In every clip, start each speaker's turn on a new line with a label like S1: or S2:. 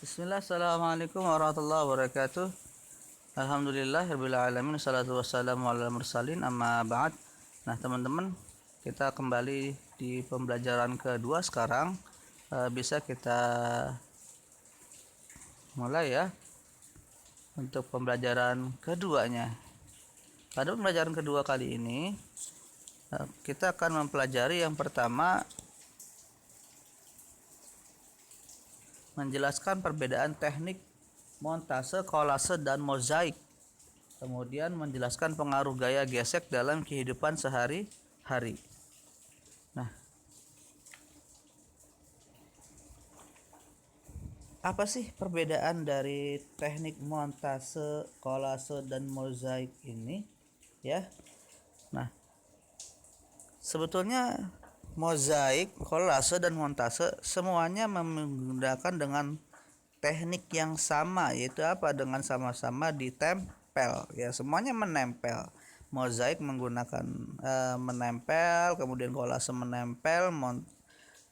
S1: Bismillah, assalamualaikum warahmatullahi wabarakatuh. Alhamdulillah, rabbil alamin, salatu wassalamu ala mursalin, amma ba'd. Nah teman-teman, kita kembali di pembelajaran kedua sekarang. Bisa kita mulai ya untuk pembelajaran keduanya. Pada pembelajaran kedua kali ini, kita akan mempelajari yang pertama, menjelaskan perbedaan teknik montase, kolase, dan mozaik. Kemudian menjelaskan pengaruh gaya gesek dalam kehidupan sehari-hari. Nah, apa sih perbedaan dari teknik montase, kolase, dan mozaik ini? Ya. Nah, sebetulnya mozaik, kolase, dan montase semuanya menggunakan dengan teknik yang sama, yaitu apa? Dengan sama-sama ditempel, ya, semuanya menempel. Mozaik menggunakan menempel, kemudian kolase menempel,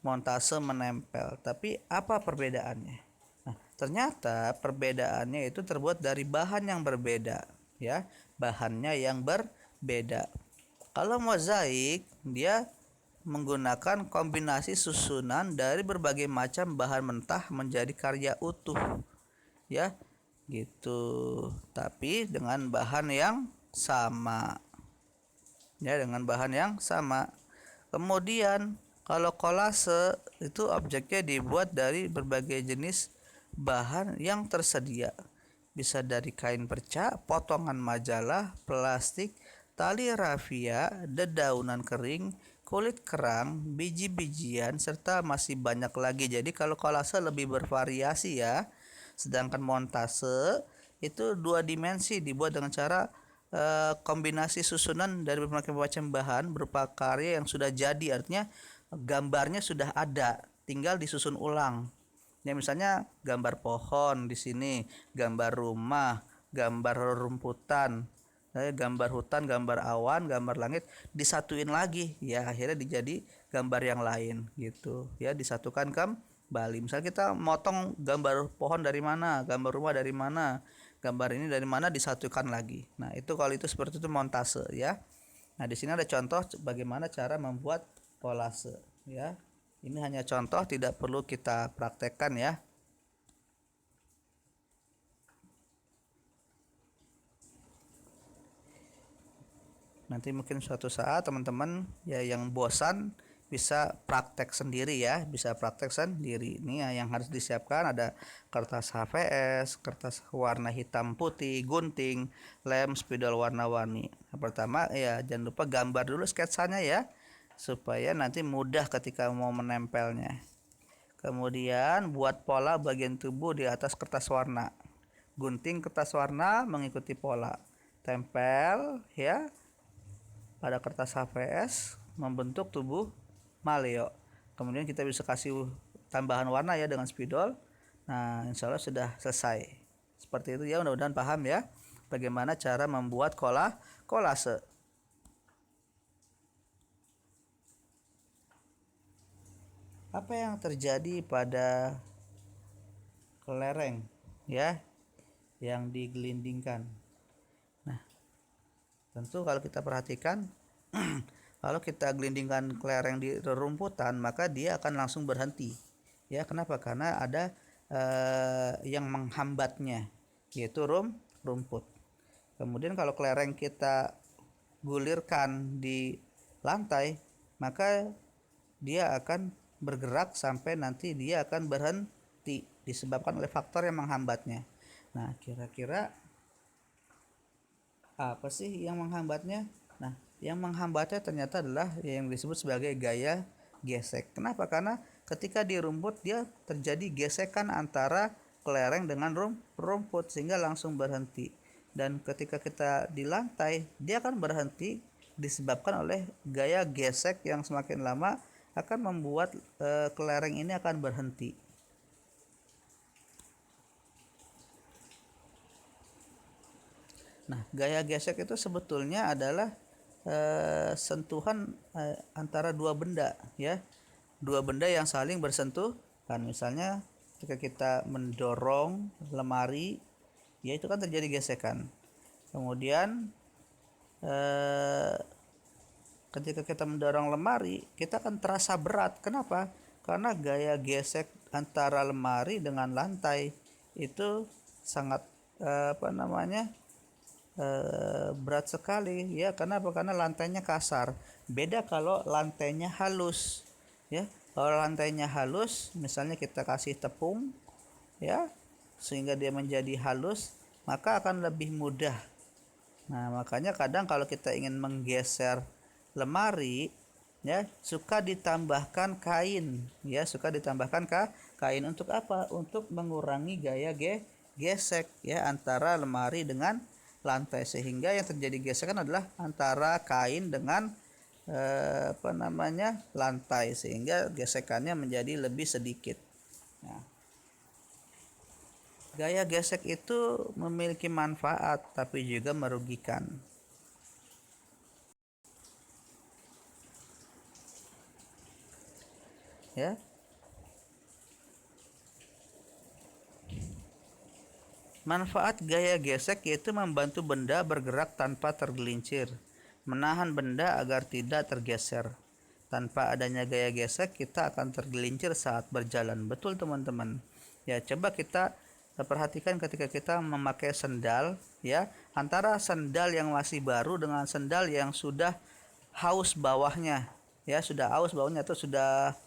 S1: montase menempel. Tapi apa perbedaannya? Nah, ternyata perbedaannya itu terbuat dari bahan yang berbeda, ya, bahannya yang berbeda. Kalau mozaik, dia menggunakan kombinasi susunan dari berbagai macam bahan mentah menjadi karya utuh, ya, gitu. Tapi dengan bahan yang sama, ya, dengan bahan yang sama. Kemudian kalau kolase itu objeknya dibuat dari berbagai jenis bahan yang tersedia. Bisa dari kain perca, potongan majalah, plastik, tali rafia, dedaunan kering, kulit kerang, biji-bijian, serta masih banyak lagi. Jadi kalau kolase lebih bervariasi ya. Sedangkan montase itu dua dimensi, dibuat dengan cara kombinasi susunan dari berbagai macam bahan berupa karya yang sudah jadi, artinya gambarnya sudah ada, tinggal disusun ulang. Ya, misalnya gambar pohon di sini, gambar rumah, gambar rumputan, gambar hutan, gambar awan, gambar langit, disatuin lagi, ya, akhirnya dijadi gambar yang lain gitu, ya, disatukan kembali. Misalnya kita motong gambar pohon dari mana, gambar rumah dari mana, gambar ini dari mana, disatukan lagi. Nah, itu kalau itu seperti itu montase, ya. Nah, di sini ada contoh bagaimana cara membuat kolase, ya. Ini hanya contoh, tidak perlu kita praktekkan ya. Nanti mungkin suatu saat teman-teman ya yang bosan bisa praktek sendiri ya, bisa praktek sendiri. Ini ya yang harus disiapkan, ada kertas HVS, kertas warna hitam putih, gunting, lem, spidol warna-warni. Yang pertama ya jangan lupa gambar dulu sketsanya ya, supaya nanti mudah ketika mau menempelnya. Kemudian buat pola bagian tubuh di atas kertas warna. Gunting kertas warna mengikuti pola. Tempel ya pada kertas HVS membentuk tubuh maleo. Kemudian kita bisa kasih tambahan warna ya dengan spidol. Nah, insya Allah sudah selesai. Seperti itu ya, mudah-mudahan paham ya bagaimana cara membuat kolase. Apa yang terjadi pada kelereng ya yang digelindingkan? Nah, tentu kalau kita perhatikan kalau kita gelindingkan kelereng di rerumputan, maka dia akan langsung berhenti. Ya, kenapa? Karena ada yang menghambatnya, yaitu rumput. Kemudian kalau kelereng kita gulirkan di lantai, maka dia akan bergerak sampai nanti dia akan berhenti disebabkan oleh faktor yang menghambatnya. Nah, kira-kira apa sih yang menghambatnya? Nah, yang menghambatnya ternyata adalah yang disebut sebagai gaya gesek. Kenapa? Karena ketika di rumput dia terjadi gesekan antara kelereng dengan rumput sehingga langsung berhenti. Dan ketika kita di lantai, dia akan berhenti disebabkan oleh gaya gesek yang semakin lama akan membuat kelereng ini akan berhenti. Nah, gaya gesek itu sebetulnya adalah sentuhan antara dua benda ya. Dua benda yang saling bersentuhan. Misalnya ketika kita mendorong lemari, ya itu kan terjadi gesekan. Kemudian ketika kita mendorong lemari, kita akan terasa berat. Kenapa? Karena gaya gesek antara lemari dengan lantai itu sangat berat sekali, ya. Kenapa? Karena lantainya kasar. Beda kalau lantainya halus, ya. Kalau lantainya halus, misalnya kita kasih tepung, ya, sehingga dia menjadi halus, maka akan lebih mudah. Nah, makanya kadang kalau kita ingin menggeser lemari, ya, suka ditambahkan kain, ya, suka ditambahkan kain untuk apa? Untuk mengurangi gaya gesek, ya, antara lemari dengan lantai, sehingga yang terjadi gesekan adalah antara kain dengan lantai, sehingga gesekannya menjadi lebih sedikit. Nah, gaya gesek itu memiliki manfaat tapi juga merugikan. Ya. Manfaat gaya gesek yaitu membantu benda bergerak tanpa tergelincir, menahan benda agar tidak tergeser. Tanpa adanya gaya gesek, kita akan tergelincir saat berjalan. Betul, teman-teman. Ya, coba kita perhatikan ketika kita memakai sendal, ya, antara sendal yang masih baru dengan sendal yang sudah haus bawahnya, ya, sudah haus bawahnya atau sudah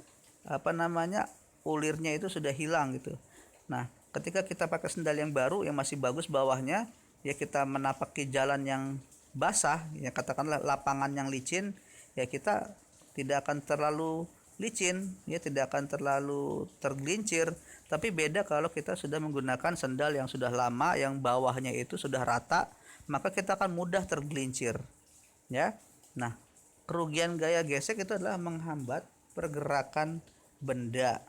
S1: ulirnya itu sudah hilang gitu. Nah, ketika kita pakai sendal yang baru yang masih bagus bawahnya, ya, kita menapaki jalan yang basah, ya, katakanlah lapangan yang licin, ya, kita tidak akan terlalu licin, ya, tidak akan terlalu tergelincir. Tapi beda kalau kita sudah menggunakan sendal yang sudah lama, yang bawahnya itu sudah rata, maka kita akan mudah tergelincir, ya. Nah, kerugian gaya gesek itu adalah menghambat pergerakan benda,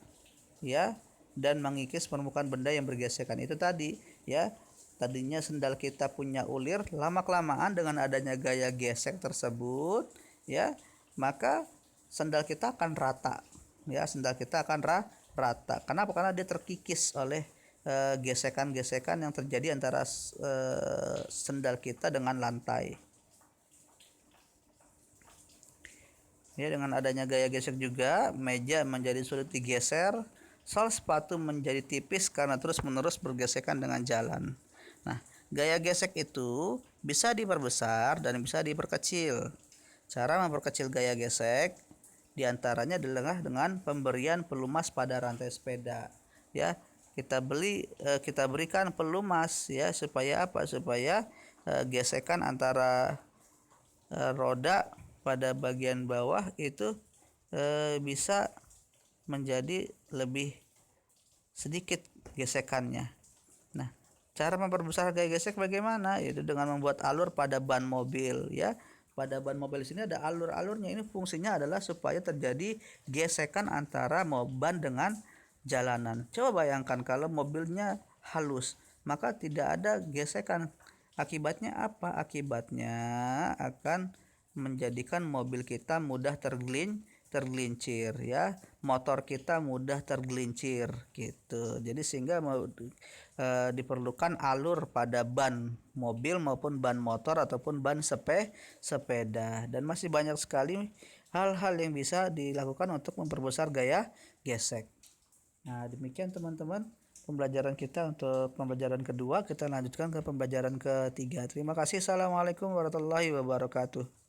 S1: ya, dan mengikis permukaan benda yang bergesekan itu tadi, ya. Tadinya sendal kita punya ulir, lama kelamaan dengan adanya gaya gesek tersebut, ya, maka sendal kita akan rata, ya, sendal kita akan rata. Kenapa? Karena dia terkikis oleh gesekan-gesekan yang terjadi antara sendal kita dengan lantai. Ya, dengan adanya gaya gesek juga, meja menjadi sulit digeser, sol sepatu menjadi tipis karena terus-menerus bergesekan dengan jalan. Nah, gaya gesek itu bisa diperbesar dan bisa diperkecil. Cara memperkecil gaya gesek diantaranya adalah dengan pemberian pelumas pada rantai sepeda. Ya, kita berikan pelumas, ya, supaya apa? Supaya gesekan antara roda pada bagian bawah itu bisa menjadi lebih sedikit gesekannya. Nah, cara memperbesar gaya gesek bagaimana? Yaitu dengan membuat alur pada ban mobil, ya. Pada ban mobil sini ada alur-alurnya. Ini fungsinya adalah supaya terjadi gesekan antara ban dengan jalanan. Coba bayangkan kalau mobilnya halus, maka tidak ada gesekan. Akibatnya apa? Akibatnya akan menjadikan mobil kita mudah tergelincir, ya, motor kita mudah tergelincir gitu. Jadi sehingga diperlukan alur pada ban mobil maupun ban motor ataupun ban sepeda, dan masih banyak sekali hal-hal yang bisa dilakukan untuk memperbesar gaya gesek. Nah, demikian teman-teman pembelajaran kita untuk pembelajaran kedua. Kita lanjutkan ke pembelajaran ketiga. Terima kasih. Assalamualaikum warahmatullahi wabarakatuh.